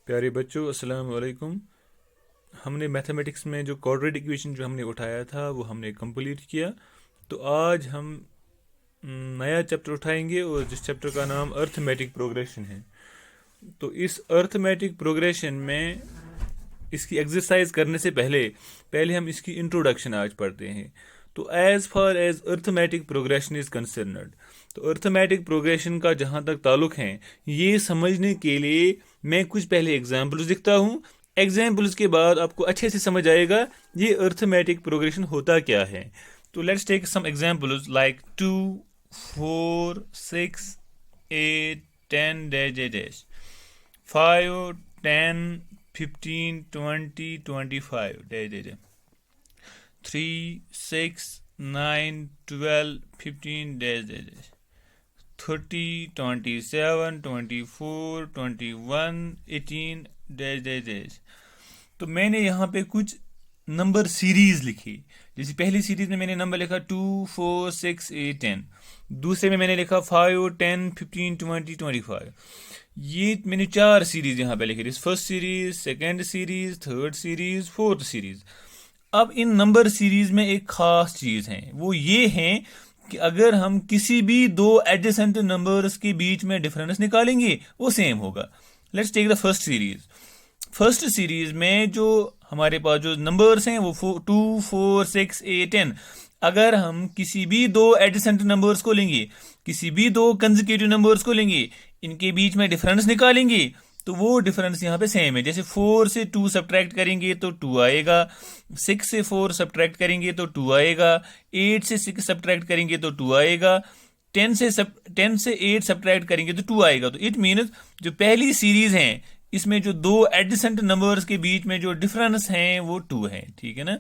प्यारे बच्चों, अस्सलाम वालेकुम। हमने मैथमेटिक्स में जो क्वाड्रेटिक इक्वेशन जो हमने उठाया था वो हमने कंप्लीट किया। तो आज हम नया चैप्टर उठाएंगे और जिस चैप्टर का नाम अर्थमेटिक प्रोग्रेशन है। तो इस अर्थमेटिक प्रोग्रेशन में इसकी एक्सरसाइज करने से पहले पहले हम इसकी इंट्रोडक्शन आज पढ़ते हैं। तो as far as arithmetic progression is concerned, तो अर्थमेटिक प्रोग्रेशन का जहाँ तक ताल्लुक है, ये समझने के लिए मैं कुछ पहले एग्जाम्पल्स लिखता हूँ। एग्जाम्पल्स के बाद आपको अच्छे से समझ आएगा ये अर्थमेटिक प्रोग्रेशन होता क्या है। तो let's take some examples like 2, 4, 6, 8, 10 dash 5, 10, 15, 20, 25 dash 3, 6, 9, 12, 15 dash 30, 27, 24, 21, 18 dash. तो मैंने यहाँ पे कुछ नंबर सीरीज लिखी। जैसे पहली सीरीज में मैंने नंबर लिखा 2, 4, 6, 8, 10। दूसरे में मैंने लिखा 5, 10, 15, 20, 25। ये मैंने चार सीरीज यहाँ पे लिखी। First series, second series, third series, fourth series. अब इन नंबर सीरीज में एक खास चीज है, वो ये है कि अगर हम किसी भी दो एडजेसेंट नंबर्स के बीच में डिफरेंस निकालेंगे वो सेम होगा। Let's take the first series. First series में जो हमारे पास जो नंबर्स हैं वो 2, 4, 6, 8, 10। अगर हम किसी भी दो एडजेसेंट नंबर्स को लेंगे, किसी भी दो कंसेक्यूटिव नंबर्स को लेंगे, इनके बीच में डिफरेंस निकालेंगे तो वो डिफरेंस यहाँ पे सेम है। जैसे 4 से 2 सब्ट्रैक्ट करेंगे तो 2 आएगा, 6 से 4 सब्ट्रैक्ट करेंगे तो 2 आएगा, 8 से 6 सब्ट्रैक्ट करेंगे तो 2 आएगा, 10 से 8 सब्ट्रैक्ट करेंगे तो 2 आएगा। तो इट मीन्स जो पहली सीरीज है इसमें जो दो एडजेसेंट नंबर्स के बीच में जो डिफरेंस है वो 2 है, ठीक है ना।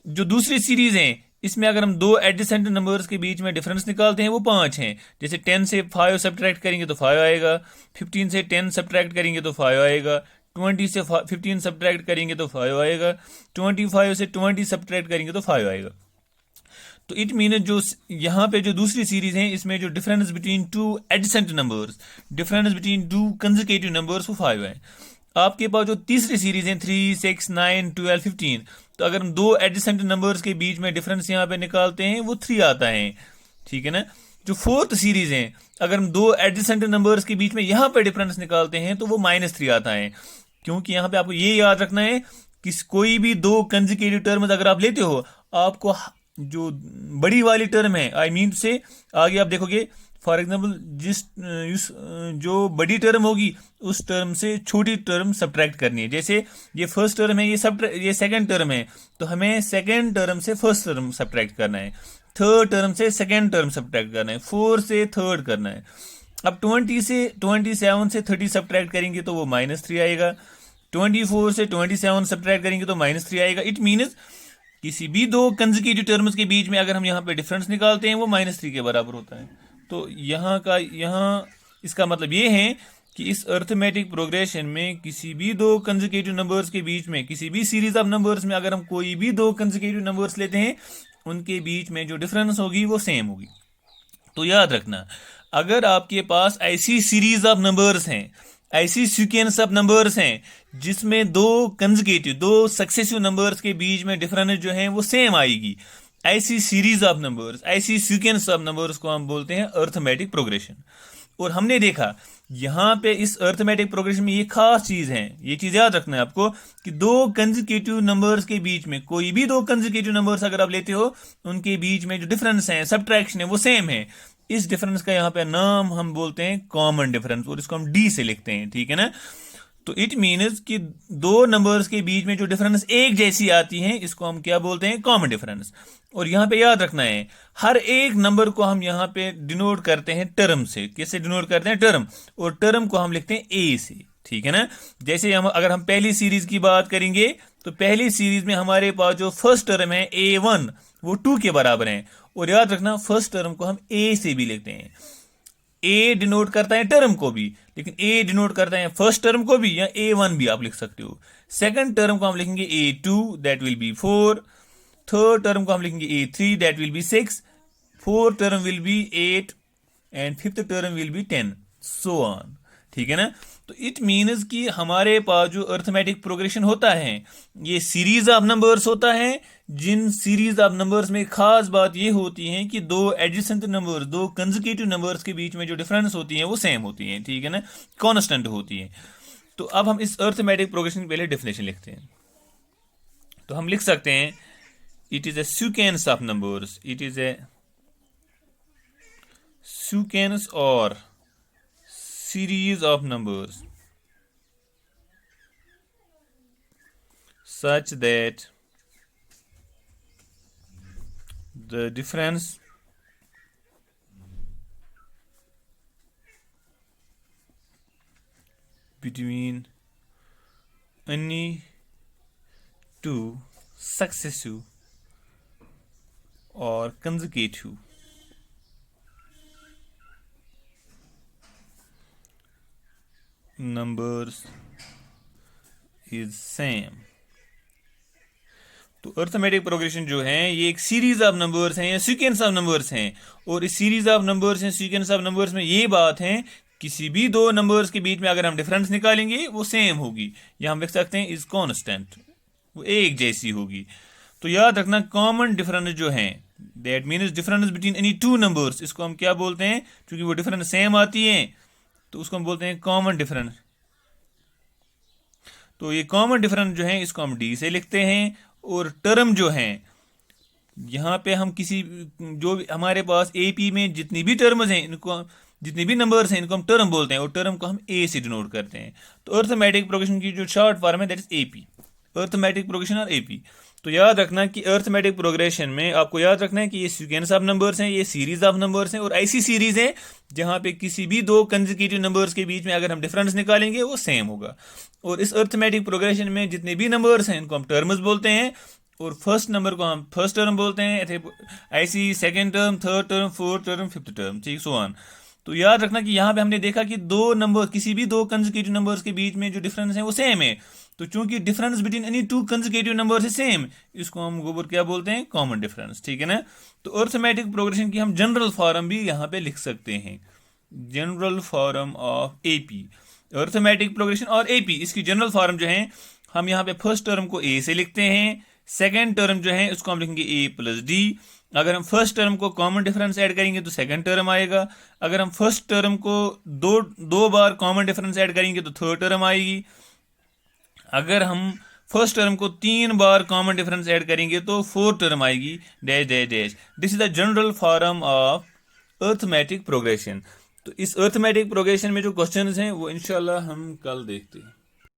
जो दूसरी सीरीज है इसमें अगर हम दो एडजेसेंट नंबर्स के बीच में डिफरेंस निकालते हैं वो 5 हैं। जैसे 10 से 5 सब्ट्रैक्ट करेंगे तो 5 आएगा, 15 से 10 सब्ट्रैक्ट करेंगे तो 5 आएगा, 20 से 15 सब्ट्रैक्ट करेंगे तो 5 आएगा, 25 से 20 सब्ट्रैक्ट करेंगे तो 5 आएगा। तो इट मीन जो यहाँ पे जो दूसरी सीरीज है इसमें जो difference between two adjacent numbers, difference between two consecutive numbers वो 5 है। आपके पास जो तीसरी सीरीज है 3, 6, 9, 12, 15, तो अगर हम दो एडजेसेंट नंबर्स के बीच में डिफरेंस यहाँ पे निकालते हैं वो 3 आता है, ठीक है ना। जो फोर्थ सीरीज है अगर हम दो एडजेसेंट नंबर्स के बीच में यहाँ पे डिफरेंस निकालते हैं तो वो -3 आता है। क्योंकि यहाँ पे आपको ये याद रखना है कि कोई भी दो कंसेक्यूटिव टर्म्स अगर आप लेते हो, आपको जो बड़ी वाली टर्म है आई मीन से आगे आप देखोगे, फॉर एग्जाम्पल जो बड़ी टर्म होगी उस टर्म से छोटी टर्म सब्ट्रैक्ट करनी है। जैसे ये फर्स्ट टर्म है, ये सेकंड टर्म है, तो हमें सेकंड टर्म से फर्स्ट टर्म सब्ट्रैक्ट करना है, थर्ड टर्म से सेकंड टर्म सब्ट्रैक्ट करना है, 4 से थर्ड करना है। अब 27 से 30 सब्ट्रैक्ट करेंगे तो वो -3 आएगा, 24 से 27 सब्ट्रैक्ट करेंगे तो -3 आएगा। इट मीन्स किसी भी दो कंसेक्यूटिव टर्म्स के बीच में अगर हम यहाँ पे डिफरेंस निकालते हैं वो -3 के बराबर होता है। तो यहाँ इसका मतलब ये है कि इस अर्थमेटिक प्रोग्रेशन में किसी भी दो कंसेक्यूटिव नंबर्स के बीच में, किसी भी सीरीज ऑफ नंबर्स में अगर हम कोई भी दो कंसेक्यूटिव नंबर्स लेते हैं उनके बीच में जो डिफरेंस होगी वो सेम होगी। तो याद रखना, अगर आपके पास ऐसी सीरीज ऑफ नंबर्स हैं, ऐसी सीक्वेंस ऑफ नंबर्स हैं जिसमें दो कंसेक्यूटिव, दो सक्सेसिव नंबर्स के बीच में डिफरेंस जो है वो सेम आएगी, ऐसी सीरीज ऑफ नंबर्स, ऐसी सीक्वेंस ऑफ नंबर्स को हम बोलते हैं अर्थमेटिक प्रोग्रेशन। और हमने देखा यहाँ पे इस अर्थमेटिक प्रोग्रेशन में ये खास चीज है, ये चीज याद रखना है आपको कि दो कंसेक्यूटिव नंबर्स के बीच में, कोई भी दो कंसेक्यूटिव नंबर्स अगर आप लेते हो उनके बीच में जो डिफरेंस है, सब्ट्रैक्शन है, वो सेम है। इस डिफरेंस का यहाँ पे नाम हम बोलते हैं कॉमन डिफरेंस, और इसको हम डी से लिखते हैं, ठीक है ना। तो इट मीन्स कि दो नंबर्स के बीच में जो डिफरेंस एक जैसी आती है इसको हम क्या बोलते हैं, कॉमन डिफरेंस। और यहाँ पे याद रखना है हर एक नंबर को हम यहाँ पे डिनोट करते हैं टर्म से। कैसे डिनोट करते हैं, टर्म, और टर्म को हम लिखते हैं ए से, ठीक है ना। जैसे अगर हम पहली सीरीज की बात करेंगे तो पहली सीरीज में हमारे पास जो फर्स्ट टर्म है A1 वो 2 के बराबर है। और याद रखना फर्स्ट टर्म को हम ए से भी लिखते हैं। ए डिनोट करता है टर्म को भी, लेकिन ए डिनोट करता है फर्स्ट टर्म को भी, या A1 भी आप लिख सकते हो। सेकंड टर्म को हम लिखेंगे A2, that will be 4। Third term को हम लिखेंगे A3, that will be 6। Fourth term will be 8 and fifth term will be 10, so on, ठीक है ना। तो इट मीन्स कि हमारे पास जो अर्थमेटिक प्रोग्रेशन होता है ये सीरीज ऑफ नंबर्स होता है, जिन सीरीज ऑफ नंबर्स में खास बात ये होती है कि दो एडजेसेंट नंबर्स, दो कंसेक्यूटिव नंबर्स के बीच में जो डिफरेंस होती है वो सेम होती है, ठीक है ना, कांस्टेंट होती है। तो अब हम इस अर्थमेटिक प्रोग्रेशन की पहले डेफिनेशन लिखते हैं। तो हम लिख सकते हैं it is a sequence of numbers, it is a sequence और series of numbers such that the difference between any two successive or consecutive numbers is same। तो अर्थमेटिक प्रोग्रेशन जो है ये एक सीरीज ऑफ नंबर्स हैं या sequence of numbers हैं, और इस सीरीज ऑफ नंबर्स हैं, सीक्वेंस ऑफ नंबर्स में ये बात है किसी भी दो नंबर्स के बीच में अगर हम डिफरेंस निकालेंगे वो सेम होगी, या हम लिख सकते हैं इज कांस्टेंट, वो एक जैसी होगी। तो याद रखना कॉमन डिफरेंस जो है that means difference between any two numbers, इसको हम क्या बोलते हैं, क्योंकि वो डिफरेंस सेम आती है तो उसको हम बोलते हैं कॉमन डिफरेंस। तो ये कॉमन डिफरेंस जो है इसको हम डी से लिखते हैं, और टर्म जो है यहाँ पे हम किसी जो हमारे पास एपी में जितनी भी टर्म्स हैं इनको, जितने भी नंबर्स हैं इनको हम टर्म बोलते हैं, और टर्म को हम ए से डिनोट करते हैं। तो अर्थमेटिक प्रोग्रेशन की जो शॉर्ट फॉर्म है that is AP, arithmetic progression और एपी। तो याद रखना कि अर्थमेटिक प्रोग्रेशन में आपको याद रखना है कि ये सीक्वेंस ऑफ नंबर्स हैं, ये सीरीज ऑफ नंबर्स हैं, और ऐसी सीरीज है जहां पे किसी भी दो कंसेक्यूटिव नंबर्स के बीच में अगर हम डिफरेंस निकालेंगे वो सेम होगा। और इस अर्थमेटिक प्रोग्रेशन में जितने भी नंबर्स हैं इनको हम टर्म्स बोलते हैं, और फर्स्ट नंबर को हम फर्स्ट टर्म बोलते हैं, ऐसी second term, third term, fourth term, fifth term, ठीक सो ऑन। तो याद रखना कि यहाँ पे हमने देखा कि दो नंबर, किसी भी दो कंसेक्यूटिव नंबर्स के बीच में जो डिफरेंस है वो सेम है, तो चूंकि difference between any two consecutive numbers है सेम, इसको हम गोबर क्या बोलते हैं, कॉमन डिफरेंस, ठीक है ना। तो अर्थमेटिक प्रोग्रेशन की हम जनरल फॉर्म भी यहाँ पे लिख सकते हैं, general form of AP, arithmetic progression और एपी, इसकी जनरल फॉर्म जो है हम यहाँ पे फर्स्ट टर्म को ए से लिखते हैं, सेकेंड टर्म जो है उसको हम लिखेंगे ए प्लस डी। अगर हम फर्स्ट टर्म को कॉमन डिफरेंस ऐड करेंगे तो सेकंड टर्म आएगा, अगर हम फर्स्ट टर्म को दो बार कॉमन डिफरेंस ऐड करेंगे तो थर्ड टर्म आएगी, अगर हम फर्स्ट टर्म को 3 बार कॉमन डिफरेंस ऐड करेंगे तो फोर्थ टर्म आएगी, dash dash dash. This is the general form of arithmetic progression. तो इस अर्थमेटिक प्रोग्रेशन में जो क्वेश्चंस हैं वो इंशाल्लाह हम कल देखते हैं।